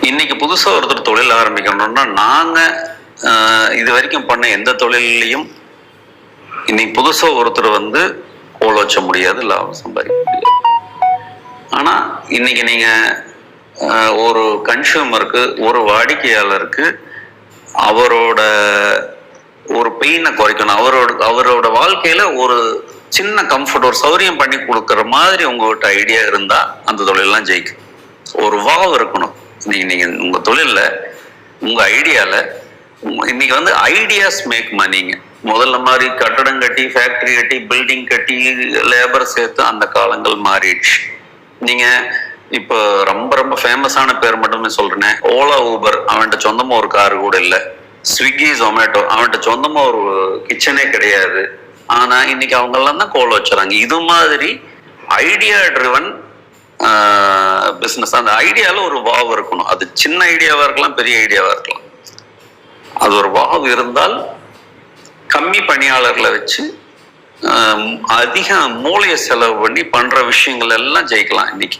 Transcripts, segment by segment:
இன்னைக்கு புதுசாக ஒருத்தர் தொழில் ஆரம்பிக்கணும்னா நாங்கள் இது வரைக்கும் பண்ண எந்த தொழிலையும் இன்னைக்கு புதுசாக ஒருத்தர் வந்து கோல் வச்ச முடியாது, லாபம் சம்பாதிக்க முடியாது. ஆனால் இன்னைக்கு நீங்கள் ஒரு கன்சியூமருக்கு, ஒரு வாடிக்கையாளருக்கு அவரோட ஒரு பெயினை குறைக்கணும், அவரோட வாழ்க்கையில ஒரு சின்ன கம்ஃபர்ட், ஒரு சௌரியம் பண்ணி கொடுக்குற மாதிரி உங்ககிட்ட ஐடியா இருந்தா அந்த தொழிலெல்லாம் ஜெயிக்கும். ஒரு வாவ் இருக்கணும். நீங்க உங்க தொழில்ல, உங்க ஐடியால இன்னைக்கு வந்து ஐடியாஸ் மேக் மணிங்க. முதல்ல மாதிரி கட்டடம் கட்டி, ஃபேக்டரி கட்டி, பில்டிங் கட்டி, லேபர் சேர்த்து அந்த காலங்கள் மாறிடுச்சு. நீங்க இப்போ ரொம்ப ரொம்ப ஃபேமஸான பேர் மட்டுமே சொல்றேன். ஓலா, ஊபர், அவன்கிட்ட சொந்தமா ஒரு காரு கூட இல்லை. ஸ்விக்கி, ஜொமேட்டோ, அவன்கிட்ட சொந்தமா ஒரு கிச்சனே கிடையாது. ஆனா இன்னைக்கு அவங்க எல்லாம் தான் கோல் வச்சுறாங்க. இது மாதிரி ஐடியா ட்ரிவன் பிசினஸ். அந்த ஐடியால ஒரு வாவ் இருக்கணும். அது சின்ன ஐடியாவா இருக்கலாம், பெரிய ஐடியாவா இருக்கலாம். அது ஒரு வாவ் இருந்தால் கம்மி பணியாளர்களை வச்சு அதிக மூளையை செலவு பண்ணி பண்ற விஷயங்கள் எல்லாம் ஜெயிக்கலாம். இன்னைக்கு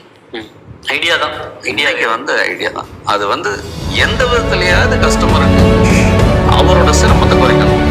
ஐடியா தான், இந்தியாவுக்கு வந்து ஐடியா தான். அது வந்து எந்த விதத்துலயாவது கஸ்டமருக்கு அவரோட சிரமத்தை குறைக்கணும்.